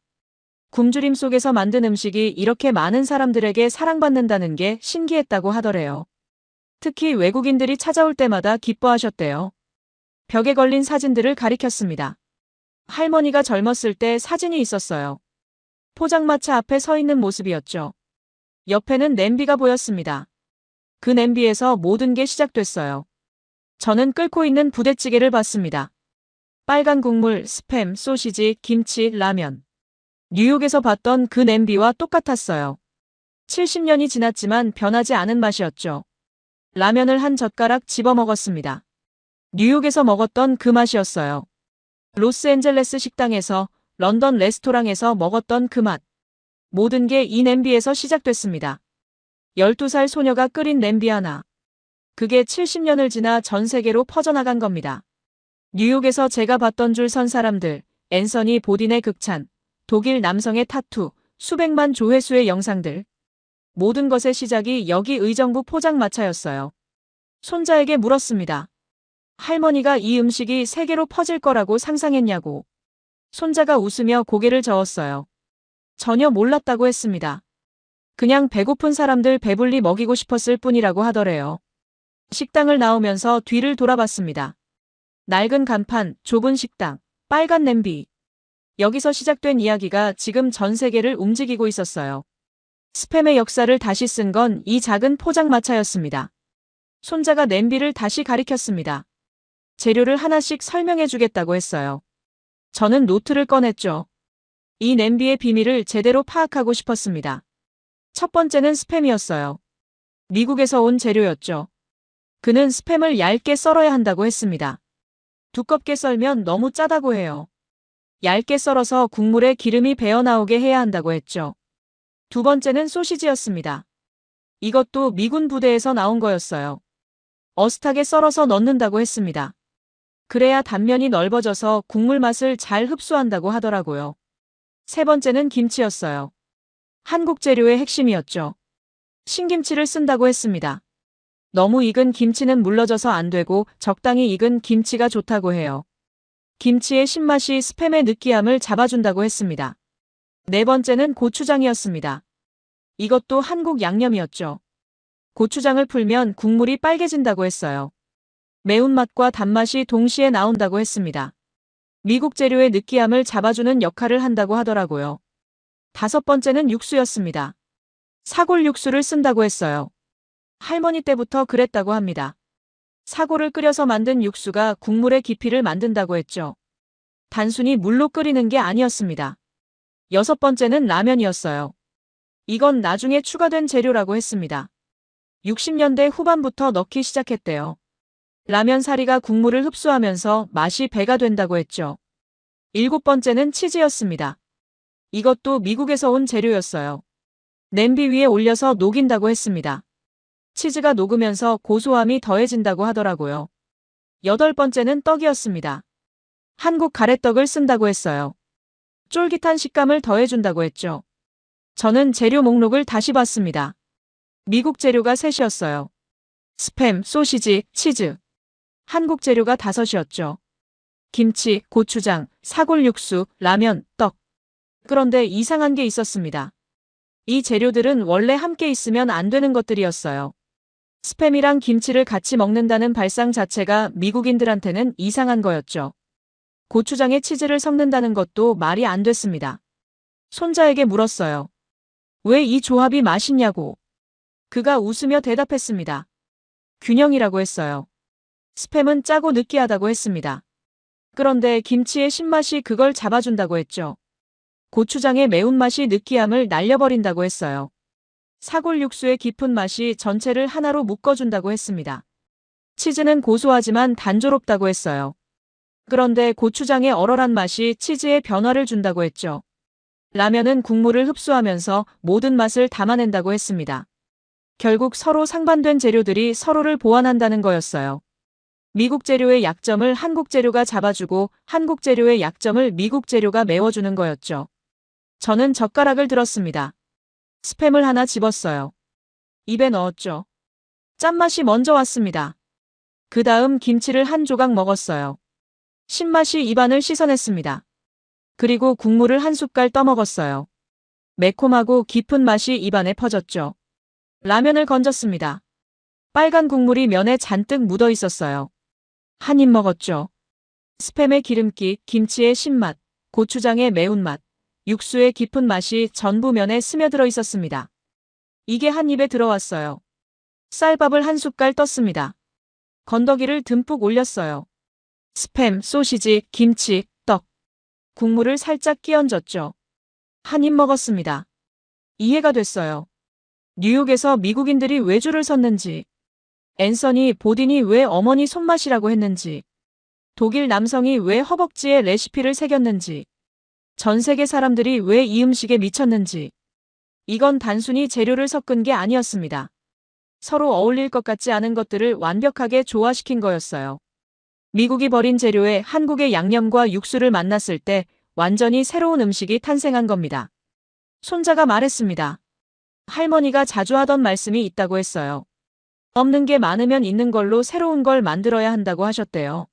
A: 굶주림 속에서 만든 음식이 이렇게 많은 사람들에게 사랑받는다는 게 신기했다고 하더래요. 특히 외국인들이 찾아올 때마다 기뻐하셨대요. 벽에 걸린 사진들을 가리켰습니다. 할머니가 젊었을 때 사진이 있었어요. 포장마차 앞에 서 있는 모습이었죠. 옆에는 냄비가 보였습니다. 그 냄비에서 모든 게 시작됐어요. 저는 끓고 있는 부대찌개를 봤습니다. 빨간 국물, 스팸, 소시지, 김치, 라면. 뉴욕에서 봤던 그 냄비와 똑같았어요. 70년이 지났지만 변하지 않은 맛이었죠. 라면을 한 젓가락 집어 먹었습니다. 뉴욕에서 먹었던 그 맛이었어요. 로스앤젤레스 식당에서, 런던 레스토랑에서 먹었던 그 맛. 모든 게 이 냄비에서 시작됐습니다. 12살 소녀가 끓인 냄비 하나. 그게 70년을 지나 전 세계로 퍼져나간 겁니다. 뉴욕에서 제가 봤던 줄 선 사람들, 앤서니 보딘의 극찬, 독일 남성의 타투, 수백만 조회수의 영상들. 모든 것의 시작이 여기 의정부 포장마차였어요. 손자에게 물었습니다. 할머니가 이 음식이 세계로 퍼질 거라고 상상했냐고. 손자가 웃으며 고개를 저었어요. 전혀 몰랐다고 했습니다. 그냥 배고픈 사람들 배불리 먹이고 싶었을 뿐이라고 하더래요. 식당을 나오면서 뒤를 돌아봤습니다. 낡은 간판, 좁은 식당, 빨간 냄비. 여기서 시작된 이야기가 지금 전 세계를 움직이고 있었어요. 스팸의 역사를 다시 쓴 건 이 작은 포장마차였습니다. 손자가 냄비를 다시 가리켰습니다. 재료를 하나씩 설명해 주겠다고 했어요. 저는 노트를 꺼냈죠. 이 냄비의 비밀을 제대로 파악하고 싶었습니다. 첫 번째는 스팸이었어요. 미국에서 온 재료였죠. 그는 스팸을 얇게 썰어야 한다고 했습니다. 두껍게 썰면 너무 짜다고 해요. 얇게 썰어서 국물에 기름이 배어나오게 해야 한다고 했죠. 두 번째는 소시지였습니다. 이것도 미군 부대에서 나온 거였어요. 어슷하게 썰어서 넣는다고 했습니다. 그래야 단면이 넓어져서 국물 맛을 잘 흡수한다고 하더라고요. 세 번째는 김치였어요. 한국 재료의 핵심이었죠. 신김치를 쓴다고 했습니다. 너무 익은 김치는 물러져서 안 되고 적당히 익은 김치가 좋다고 해요. 김치의 신맛이 스팸의 느끼함을 잡아준다고 했습니다. 네 번째는 고추장이었습니다. 이것도 한국 양념이었죠. 고추장을 풀면 국물이 빨개진다고 했어요. 매운맛과 단맛이 동시에 나온다고 했습니다. 미국 재료의 느끼함을 잡아주는 역할을 한다고 하더라고요. 다섯 번째는 육수였습니다. 사골 육수를 쓴다고 했어요. 할머니 때부터 그랬다고 합니다. 사골을 끓여서 만든 육수가 국물의 깊이를 만든다고 했죠. 단순히 물로 끓이는 게 아니었습니다. 여섯 번째는 라면이었어요. 이건 나중에 추가된 재료라고 했습니다. 60년대 후반부터 넣기 시작했대요. 라면 사리가 국물을 흡수하면서 맛이 배가 된다고 했죠. 일곱 번째는 치즈였습니다. 이것도 미국에서 온 재료였어요. 냄비 위에 올려서 녹인다고 했습니다. 치즈가 녹으면서 고소함이 더해진다고 하더라고요. 여덟 번째는 떡이었습니다. 한국 가래떡을 쓴다고 했어요. 쫄깃한 식감을 더해준다고 했죠. 저는 재료 목록을 다시 봤습니다. 미국 재료가 셋이었어요. 스팸, 소시지, 치즈. 한국 재료가 다섯이었죠. 김치, 고추장, 사골 육수, 라면, 떡. 그런데 이상한 게 있었습니다. 이 재료들은 원래 함께 있으면 안 되는 것들이었어요. 스팸이랑 김치를 같이 먹는다는 발상 자체가 미국인들한테는 이상한 거였죠. 고추장에 치즈를 섞는다는 것도 말이 안 됐습니다. 손자에게 물었어요. 왜 이 조합이 맛있냐고. 그가 웃으며 대답했습니다. 균형이라고 했어요. 스팸은 짜고 느끼하다고 했습니다. 그런데 김치의 신맛이 그걸 잡아준다고 했죠. 고추장의 매운맛이 느끼함을 날려버린다고 했어요. 사골 육수의 깊은 맛이 전체를 하나로 묶어준다고 했습니다. 치즈는 고소하지만 단조롭다고 했어요. 그런데 고추장의 얼얼한 맛이 치즈에 변화를 준다고 했죠. 라면은 국물을 흡수하면서 모든 맛을 담아낸다고 했습니다. 결국 서로 상반된 재료들이 서로를 보완한다는 거였어요. 미국 재료의 약점을 한국 재료가 잡아주고 한국 재료의 약점을 미국 재료가 메워주는 거였죠. 저는 젓가락을 들었습니다. 스팸을 하나 집었어요. 입에 넣었죠. 짠맛이 먼저 왔습니다. 그 다음 김치를 한 조각 먹었어요. 신맛이 입안을 씻어냈습니다. 그리고 국물을 한 숟갈 떠먹었어요. 매콤하고 깊은 맛이 입안에 퍼졌죠. 라면을 건졌습니다. 빨간 국물이 면에 잔뜩 묻어 있었어요. 한 입 먹었죠. 스팸의 기름기, 김치의 신맛, 고추장의 매운맛, 육수의 깊은 맛이 전부 면에 스며들어 있었습니다. 이게 한 입에 들어왔어요. 쌀밥을 한 숟갈 떴습니다. 건더기를 듬뿍 올렸어요. 스팸, 소시지, 김치, 떡. 국물을 살짝 끼얹었죠. 한 입 먹었습니다. 이해가 됐어요. 뉴욕에서 미국인들이 왜 줄을 섰는지, 앤서니 보딘이 왜 어머니 손맛이라고 했는지, 독일 남성이 왜 허벅지에 레시피를 새겼는지, 전 세계 사람들이 왜 이 음식에 미쳤는지. 이건 단순히 재료를 섞은 게 아니었습니다. 서로 어울릴 것 같지 않은 것들을 완벽하게 조화시킨 거였어요. 미국이 버린 재료에 한국의 양념과 육수를 만났을 때 완전히 새로운 음식이 탄생한 겁니다. 손자가 말했습니다. 할머니가 자주 하던 말씀이 있다고 했어요. 없는 게 많으면 있는 걸로 새로운 걸 만들어야 한다고 하셨대요.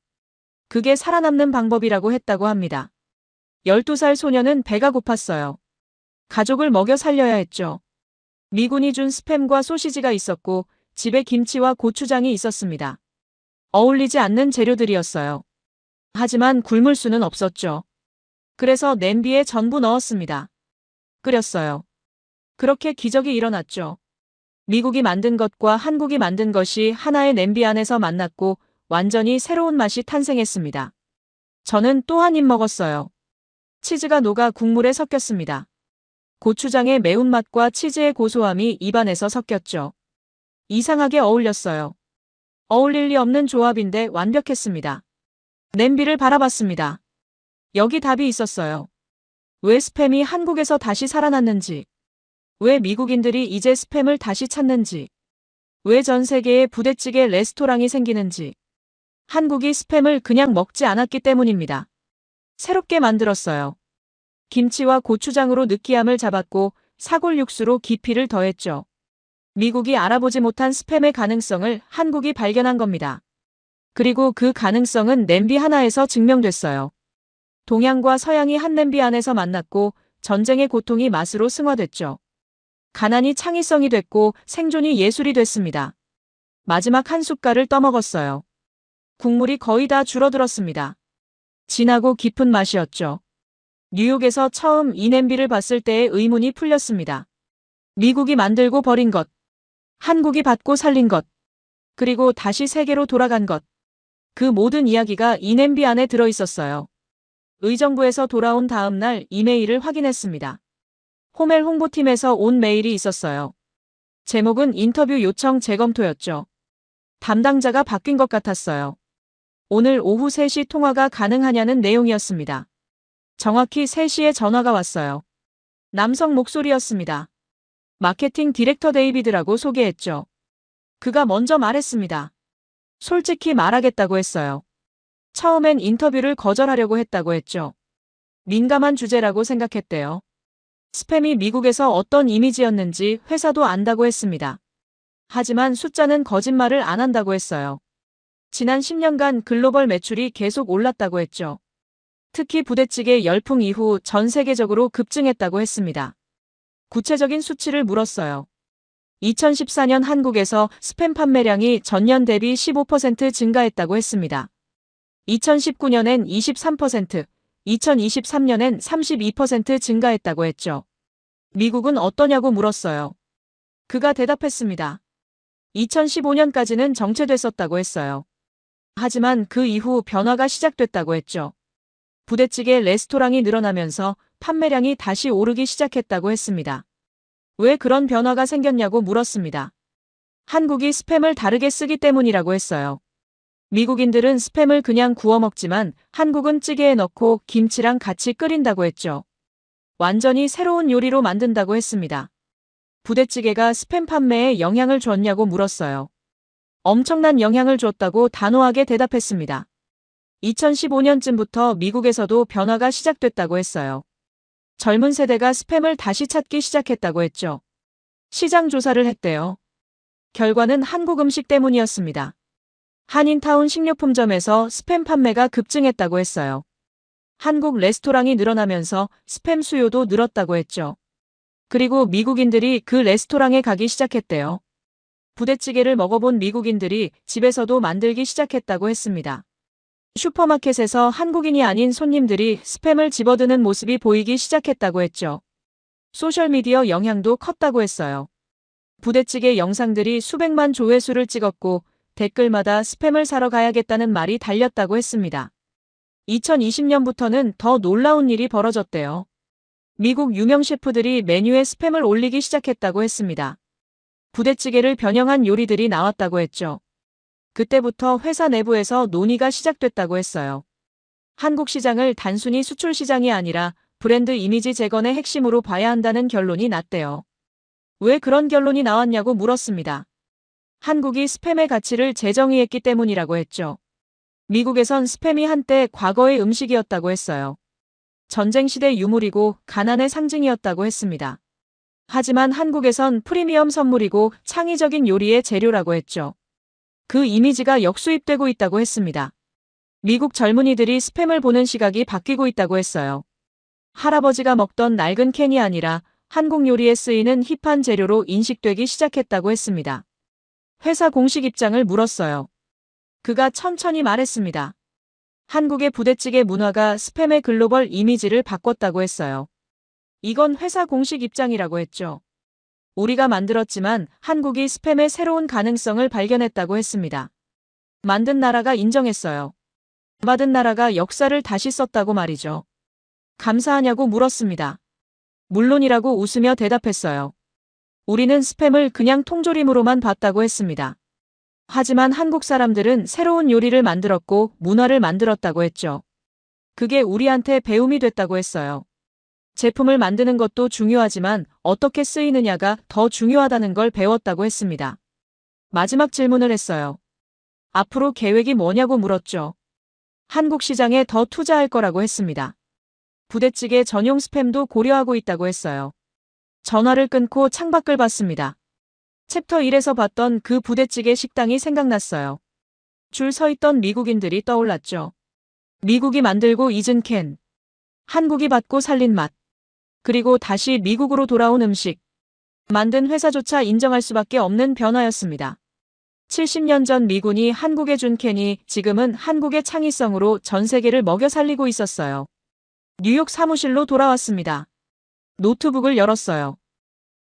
A: 그게 살아남는 방법이라고 했다고 합니다. 12살 소녀는 배가 고팠어요. 가족을 먹여 살려야 했죠. 미군이 준 스팸과 소시지가 있었고 집에 김치와 고추장이 있었습니다. 어울리지 않는 재료들이었어요. 하지만 굶을 수는 없었죠. 그래서 냄비에 전부 넣었습니다. 끓였어요. 그렇게 기적이 일어났죠. 미국이 만든 것과 한국이 만든 것이 하나의 냄비 안에서 만났고 완전히 새로운 맛이 탄생했습니다. 저는 또 한 입 먹었어요. 치즈가 녹아 국물에 섞였습니다. 고추장의 매운맛과 치즈의 고소함이 입안에서 섞였죠. 이상하게 어울렸어요. 어울릴 리 없는 조합인데 완벽했습니다. 냄비를 바라봤습니다. 여기 답이 있었어요. 왜 스팸이 한국에서 다시 살아났는지, 왜 미국인들이 이제 스팸을 다시 찾는지, 왜 전 세계에 부대찌개 레스토랑이 생기는지. 한국이 스팸을 그냥 먹지 않았기 때문입니다. 새롭게 만들었어요. 김치와 고추장으로 느끼함을 잡았고 사골 육수로 깊이를 더했죠. 미국이 알아보지 못한 스팸의 가능성을 한국이 발견한 겁니다. 그리고 그 가능성은 냄비 하나에서 증명됐어요. 동양과 서양이 한 냄비 안에서 만났고 전쟁의 고통이 맛으로 승화됐죠. 가난이 창의성이 됐고 생존이 예술이 됐습니다. 마지막 한 숟갈을 떠먹었어요. 국물이 거의 다 줄어들었습니다. 진하고 깊은 맛이었죠. 뉴욕에서 처음 이 냄비를 봤을 때의 의문이 풀렸습니다. 미국이 만들고 버린 것, 한국이 받고 살린 것, 그리고 다시 세계로 돌아간 것. 그 모든 이야기가 이 냄비 안에 들어 있었어요. 의정부에서 돌아온 다음 날 이메일을 확인했습니다. 호멜 홍보팀에서 온 메일이 있었어요. 제목은 인터뷰 요청 재검토였죠. 담당자가 바뀐 것 같았어요. 오늘 오후 3시 통화가 가능하냐는 내용이었습니다. 정확히 3시에 전화가 왔어요. 남성 목소리였습니다. 마케팅 디렉터 데이비드라고 소개했죠. 그가 먼저 말했습니다. 솔직히 말하겠다고 했어요. 처음엔 인터뷰를 거절하려고 했다고 했죠. 민감한 주제라고 생각했대요. 스팸이 미국에서 어떤 이미지였는지 회사도 안다고 했습니다. 하지만 숫자는 거짓말을 안 한다고 했어요. 지난 10년간 글로벌 매출이 계속 올랐다고 했죠. 특히 부대찌개 열풍 이후 전 세계적으로 급증했다고 했습니다. 구체적인 수치를 물었어요. 2014년 한국에서 스팸 판매량이 전년 대비 15% 증가했다고 했습니다. 2019년엔 23%, 2023년엔 32% 증가했다고 했죠. 미국은 어떠냐고 물었어요. 그가 대답했습니다. 2015년까지는 정체됐었다고 했어요. 하지만 그 이후 변화가 시작됐다고 했죠. 부대찌개 레스토랑이 늘어나면서 판매량이 다시 오르기 시작했다고 했습니다. 왜 그런 변화가 생겼냐고 물었습니다. 한국이 스팸을 다르게 쓰기 때문이라고 했어요. 미국인들은 스팸을 그냥 구워 먹지만 한국은 찌개에 넣고 김치랑 같이 끓인다고 했죠. 완전히 새로운 요리로 만든다고 했습니다. 부대찌개가 스팸 판매에 영향을 줬냐고 물었어요. 엄청난 영향을 줬다고 단호하게 대답했습니다. 2015년쯤부터 미국에서도 변화가 시작됐다고 했어요. 젊은 세대가 스팸을 다시 찾기 시작했다고 했죠. 시장 조사를 했대요. 결과는 한국 음식 때문이었습니다. 한인타운 식료품점에서 스팸 판매가 급증했다고 했어요. 한국 레스토랑이 늘어나면서 스팸 수요도 늘었다고 했죠. 그리고 미국인들이 그 레스토랑에 가기 시작했대요. 부대찌개를 먹어본 미국인들이 집에서도 만들기 시작했다고 했습니다. 슈퍼마켓에서 한국인이 아닌 손님들이 스팸을 집어드는 모습이 보이기 시작했다고 했죠. 소셜미디어 영향도 컸다고 했어요. 부대찌개 영상들이 수백만 조회수를 찍었고 댓글마다 스팸을 사러 가야겠다는 말이 달렸다고 했습니다. 2020년부터는 더 놀라운 일이 벌어졌대요. 미국 유명 셰프들이 메뉴에 스팸을 올리기 시작했다고 했습니다. 부대찌개를 변형한 요리들이 나왔다고 했죠. 그때부터 회사 내부에서 논의가 시작됐다고 했어요. 한국 시장을 단순히 수출 시장이 아니라 브랜드 이미지 재건의 핵심으로 봐야 한다는 결론이 났대요. 왜 그런 결론이 나왔냐고 물었습니다. 한국이 스팸의 가치를 재정의했기 때문이라고 했죠. 미국에선 스팸이 한때 과거의 음식이었다고 했어요. 전쟁 시대 유물이고 가난의 상징이었다고 했습니다. 하지만 한국에선 프리미엄 선물이고 창의적인 요리의 재료라고 했죠. 그 이미지가 역수입되고 있다고 했습니다. 미국 젊은이들이 스팸을 보는 시각이 바뀌고 있다고 했어요. 할아버지가 먹던 낡은 캔이 아니라 한국 요리에 쓰이는 힙한 재료로 인식되기 시작했다고 했습니다. 회사 공식 입장을 물었어요. 그가 천천히 말했습니다. 한국의 부대찌개 문화가 스팸의 글로벌 이미지를 바꿨다고 했어요. 이건 회사 공식 입장이라고 했죠. 우리가 만들었지만 한국이 스팸의 새로운 가능성을 발견했다고 했습니다. 만든 나라가 인정했어요. 받은 나라가 역사를 다시 썼다고 말이죠. 감사하냐고 물었습니다. 물론이라고 웃으며 대답했어요. 우리는 스팸을 그냥 통조림으로만 봤다고 했습니다. 하지만 한국 사람들은 새로운 요리를 만들었고 문화를 만들었다고 했죠. 그게 우리한테 배움이 됐다고 했어요. 제품을 만드는 것도 중요하지만 어떻게 쓰이느냐가 더 중요하다는 걸 배웠다고 했습니다. 마지막 질문을 했어요. 앞으로 계획이 뭐냐고 물었죠. 한국 시장에 더 투자할 거라고 했습니다. 부대찌개 전용 스팸도 고려하고 있다고 했어요. 전화를 끊고 창밖을 봤습니다. 챕터 1에서 봤던 그 부대찌개 식당이 생각났어요. 줄 서 있던 미국인들이 떠올랐죠. 미국이 만들고 잊은 캔. 한국이 받고 살린 맛. 그리고 다시 미국으로 돌아온 음식. 만든 회사조차 인정할 수밖에 없는 변화였습니다. 70년 전 미군이 한국에 준 캔이 지금은 한국의 창의성으로 전 세계를 먹여 살리고 있었어요. 뉴욕 사무실로 돌아왔습니다. 노트북을 열었어요.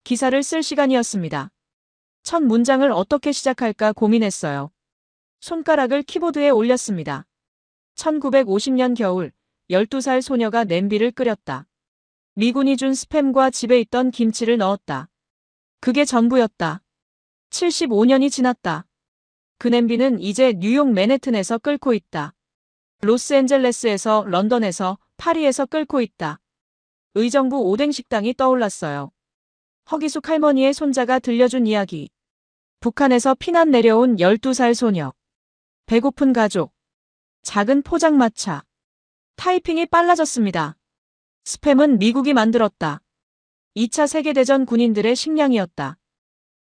A: 기사를 쓸 시간이었습니다. 첫 문장을 어떻게 시작할까 고민했어요. 손가락을 키보드에 올렸습니다. 1950년 겨울, 12살 소녀가 냄비를 끓였다. 미군이 준 스팸과 집에 있던 김치를 넣었다. 그게 전부였다. 75년이 지났다. 그 냄비는 이제 뉴욕 맨해튼에서 끓고 있다. 로스앤젤레스에서, 런던에서, 파리에서 끓고 있다. 의정부 오뎅 식당이 떠올랐어요. 허기숙 할머니의 손자가 들려준 이야기. 북한에서 피난 내려온 12살 소녀. 배고픈 가족. 작은 포장마차. 타이핑이 빨라졌습니다. 스팸은 미국이 만들었다. 2차 세계대전 군인들의 식량이었다.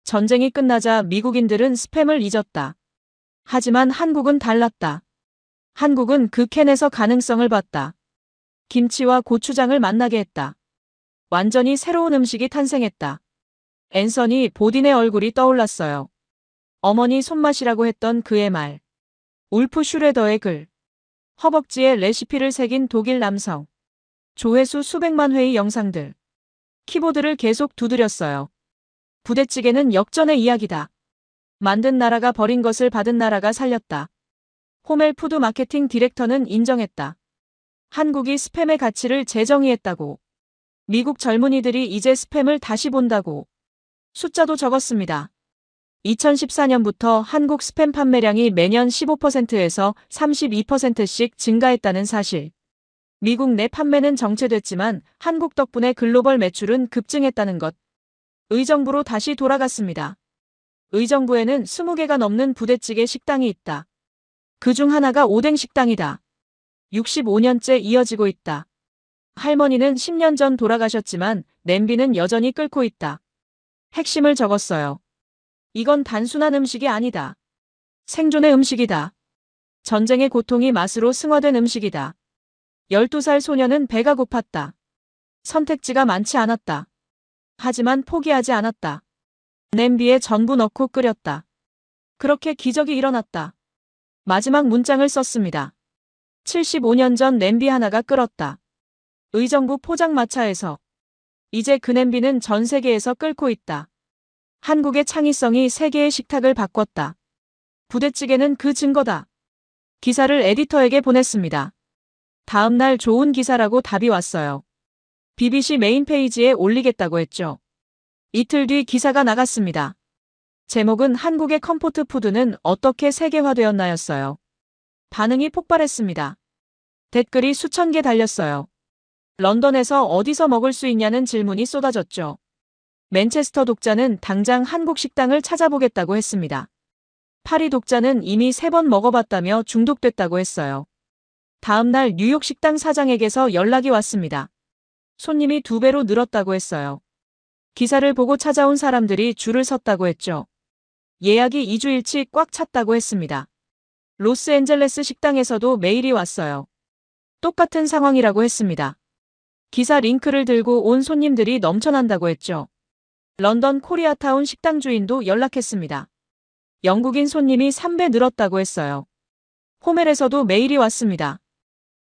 A: 전쟁이 끝나자 미국인들은 스팸을 잊었다. 하지만 한국은 달랐다. 한국은 그 캔에서 가능성을 봤다. 김치와 고추장을 만나게 했다. 완전히 새로운 음식이 탄생했다. 앤서니 보딘의 얼굴이 떠올랐어요. 어머니 손맛이라고 했던 그의 말. 울프 슈레더의 글. 허벅지에 레시피를 새긴 독일 남성. 조회수 수백만 회의 영상들. 키보드를 계속 두드렸어요. 부대찌개는 역전의 이야기다. 만든 나라가 버린 것을 받은 나라가 살렸다. 호멜 푸드 마케팅 디렉터는 인정했다. 한국이 스팸의 가치를 재정의했다고. 미국 젊은이들이 이제 스팸을 다시 본다고. 숫자도 적었습니다. 2014년부터 한국 스팸 판매량이 매년 15%에서 32%씩 증가했다는 사실. 미국 내 판매는 정체됐지만 한국 덕분에 글로벌 매출은 급증했다는 것. 의정부로 다시 돌아갔습니다. 의정부에는 20개가 넘는 부대찌개 식당이 있다. 그중 하나가 오뎅 식당이다. 65년째 이어지고 있다. 할머니는 10년 전 돌아가셨지만 냄비는 여전히 끓고 있다. 핵심을 적었어요. 이건 단순한 음식이 아니다. 생존의 음식이다. 전쟁의 고통이 맛으로 승화된 음식이다. 12살 소녀는 배가 고팠다. 선택지가 많지 않았다. 하지만 포기하지 않았다. 냄비에 전부 넣고 끓였다. 그렇게 기적이 일어났다. 마지막 문장을 썼습니다. 75년 전 냄비 하나가 끓었다. 의정부 포장마차에서. 이제 그 냄비는 전 세계에서 끓고 있다. 한국의 창의성이 세계의 식탁을 바꿨다. 부대찌개는 그 증거다. 기사를 에디터에게 보냈습니다. 다음 날 좋은 기사라고 답이 왔어요. BBC 메인 페이지에 올리겠다고 했죠. 이틀 뒤 기사가 나갔습니다. 제목은 한국의 컴포트 푸드는 어떻게 세계화되었나였어요. 반응이 폭발했습니다. 댓글이 수천 개 달렸어요. 런던에서 어디서 먹을 수 있냐는 질문이 쏟아졌죠. 맨체스터 독자는 당장 한국 식당을 찾아보겠다고 했습니다. 파리 독자는 이미 3번 먹어봤다며 중독됐다고 했어요. 다음 날 뉴욕 식당 사장에게서 연락이 왔습니다. 손님이 2배로 늘었다고 했어요. 기사를 보고 찾아온 사람들이 줄을 섰다고 했죠. 예약이 2주일치 꽉 찼다고 했습니다. 로스앤젤레스 식당에서도 메일이 왔어요. 똑같은 상황이라고 했습니다. 기사 링크를 들고 온 손님들이 넘쳐난다고 했죠. 런던 코리아타운 식당 주인도 연락했습니다. 영국인 손님이 3배 늘었다고 했어요. 호멜에서도 메일이 왔습니다.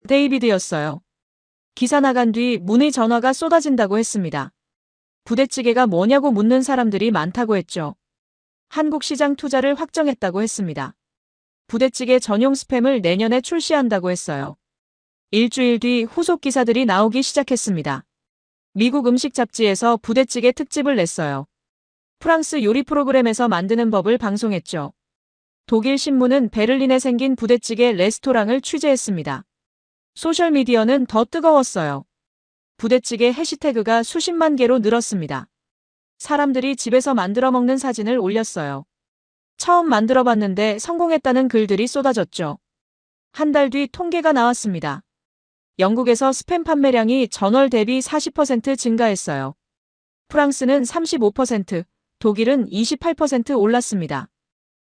A: 데이비드였어요. 기사 나간 뒤 문의 전화가 쏟아진다고 했습니다. 부대찌개가 뭐냐고 묻는 사람들이 많다고 했죠. 한국 시장 투자를 확정했다고 했습니다. 부대찌개 전용 스팸을 내년에 출시한다고 했어요. 일주일 뒤 후속 기사들이 나오기 시작했습니다. 미국 음식 잡지에서 부대찌개 특집을 냈어요. 프랑스 요리 프로그램에서 만드는 법을 방송했죠. 독일 신문은 베를린에 생긴 부대찌개 레스토랑을 취재했습니다. 소셜미디어는 더 뜨거웠어요. 부대찌개 해시태그가 수십만 개로 늘었습니다. 사람들이 집에서 만들어 먹는 사진을 올렸어요. 처음 만들어 봤는데 성공했다는 글들이 쏟아졌죠. 한 달 뒤 통계가 나왔습니다. 영국에서 스팸 판매량이 전월 대비 40% 증가했어요. 프랑스는 35%, 독일은 28% 올랐습니다.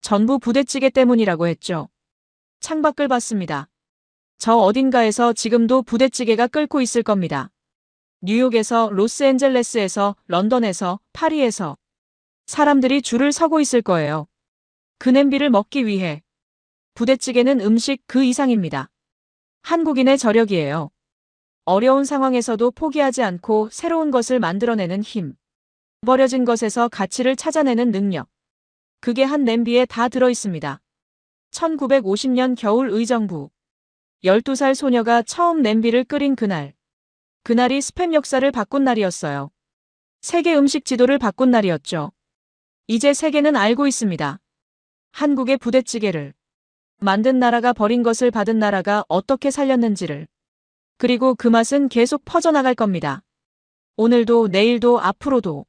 A: 전부 부대찌개 때문이라고 했죠. 창밖을 봤습니다. 저 어딘가에서 지금도 부대찌개가 끓고 있을 겁니다. 뉴욕에서, 로스앤젤레스에서, 런던에서, 파리에서 사람들이 줄을 서고 있을 거예요. 그 냄비를 먹기 위해. 부대찌개는 음식 그 이상입니다. 한국인의 저력이에요. 어려운 상황에서도 포기하지 않고 새로운 것을 만들어내는 힘. 버려진 것에서 가치를 찾아내는 능력. 그게 한 냄비에 다 들어있습니다. 1950년 겨울 의정부. 12살 소녀가 처음 냄비를 끓인 그날. 그날이 스팸 역사를 바꾼 날이었어요. 세계 음식 지도를 바꾼 날이었죠. 이제 세계는 알고 있습니다. 한국의 부대찌개를. 만든 나라가 버린 것을 받은 나라가 어떻게 살렸는지를. 그리고 그 맛은 계속 퍼져나갈 겁니다. 오늘도 내일도 앞으로도.